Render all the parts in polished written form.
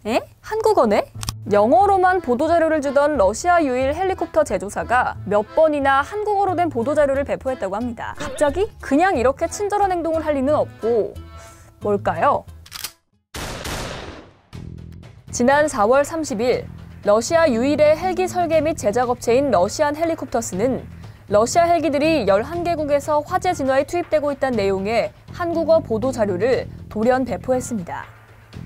에? 한국어네? 영어로만 보도자료를 주던 러시아 유일 헬리콥터 제조사가 몇 번이나 한국어로 된 보도자료를 배포했다고 합니다. 갑자기? 그냥 이렇게 친절한 행동을 할 리는 없고 뭘까요? 지난 4월 30일 러시아 유일의 헬기 설계 및 제작업체인 러시안 헬리콥터스는 러시아 헬기들이 11개국에서 화재 진화에 투입되고 있다는 내용의 한국어 보도자료를 돌연 배포했습니다.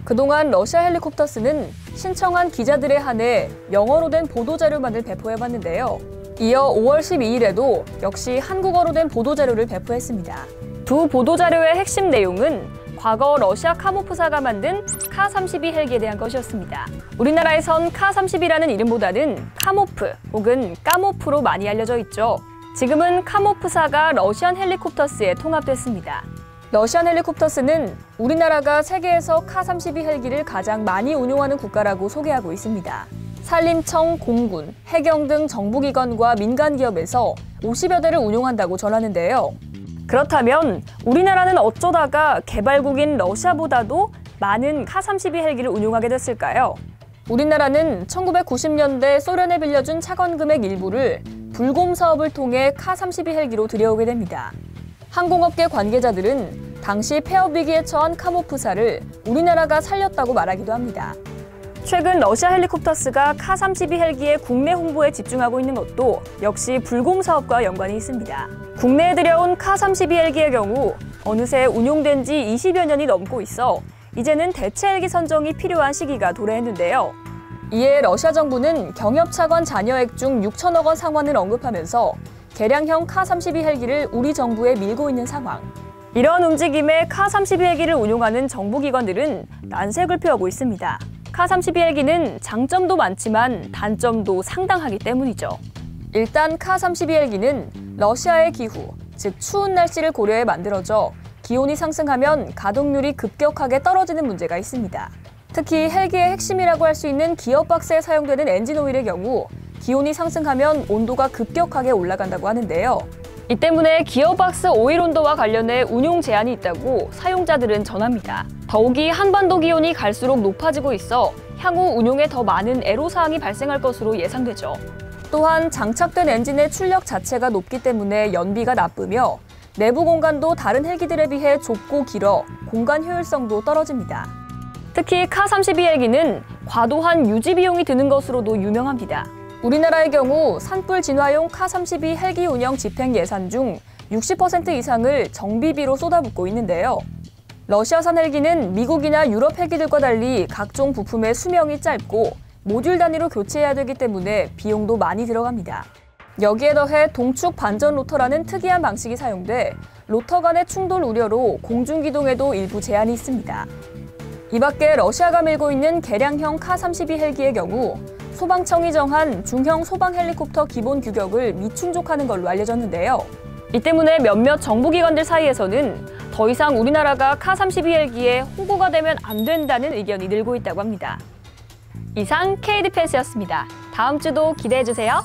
그동안 러시아 헬리콥터스는 신청한 기자들에 한해 영어로 된 보도자료만을 배포해봤는데요. 이어 5월 12일에도 역시 한국어로 된 보도자료를 배포했습니다. 두 보도자료의 핵심 내용은 과거 러시아 카모프사가 만든 카-32 헬기에 대한 것이었습니다. 우리나라에선 카-32라는 이름보다는 카모프 혹은 까모프로 많이 알려져 있죠. 지금은 카모프사가 러시안 헬리콥터스에 통합됐습니다. 러시안 헬리콥터스는 우리나라가 세계에서 카-32 헬기를 가장 많이 운용하는 국가라고 소개하고 있습니다. 산림청, 공군, 해경 등 정부기관과 민간기업에서 50여 대를 운용한다고 전하는데요. 그렇다면 우리나라는 어쩌다가 개발국인 러시아보다도 많은 카-32 헬기를 운용하게 됐을까요? 우리나라는 1990년대 소련에 빌려준 차관 금액 일부를 불곰 사업을 통해 카-32 헬기로 들여오게 됩니다. 항공업계 관계자들은 당시 폐업 위기에 처한 카모프사를 우리나라가 살렸다고 말하기도 합니다. 최근 러시아 헬리콥터스가 카-32 헬기의 국내 홍보에 집중하고 있는 것도 역시 불곰 사업과 연관이 있습니다. 국내에 들여온 카-32 헬기의 경우 어느새 운용된 지 20여 년이 넘고 있어 이제는 대체 헬기 선정이 필요한 시기가 도래했는데요. 이에 러시아 정부는 경협차관 잔여액 중 6천억 원 상환을 언급하면서 개량형 카-32 헬기를 우리 정부에 밀고 있는 상황. 이런 움직임에 카-32 헬기를 운용하는 정부기관들은 난색을 표하고 있습니다. 카-32 헬기는 장점도 많지만 단점도 상당하기 때문이죠. 일단 카-32 헬기는 러시아의 기후, 즉 추운 날씨를 고려해 만들어져 기온이 상승하면 가동률이 급격하게 떨어지는 문제가 있습니다. 특히 헬기의 핵심이라고 할 수 있는 기어박스에 사용되는 엔진 오일의 경우 기온이 상승하면 온도가 급격하게 올라간다고 하는데요. 이 때문에 기어박스 오일 온도와 관련해 운용 제한이 있다고 사용자들은 전합니다. 더욱이 한반도 기온이 갈수록 높아지고 있어 향후 운용에 더 많은 애로사항이 발생할 것으로 예상되죠. 또한 장착된 엔진의 출력 자체가 높기 때문에 연비가 나쁘며 내부 공간도 다른 헬기들에 비해 좁고 길어 공간 효율성도 떨어집니다. 특히 카-32 헬기는 과도한 유지 비용이 드는 것으로도 유명합니다. 우리나라의 경우 산불 진화용 카-32 헬기 운영 집행 예산 중 60% 이상을 정비비로 쏟아붓고 있는데요. 러시아산 헬기는 미국이나 유럽 헬기들과 달리 각종 부품의 수명이 짧고 모듈 단위로 교체해야 되기 때문에 비용도 많이 들어갑니다. 여기에 더해 동축 반전 로터라는 특이한 방식이 사용돼 로터 간의 충돌 우려로 공중기동에도 일부 제한이 있습니다. 이 밖에 러시아가 밀고 있는 개량형 카-32 헬기의 경우 소방청이 정한 중형 소방 헬리콥터 기본 규격을 미충족하는 걸로 알려졌는데요. 이 때문에 몇몇 정부기관들 사이에서는 더 이상 우리나라가 카-32 헬기에 홍보가 되면 안 된다는 의견이 늘고 있다고 합니다. 이상 K디펜스였습니다. 다음 주도 기대해주세요.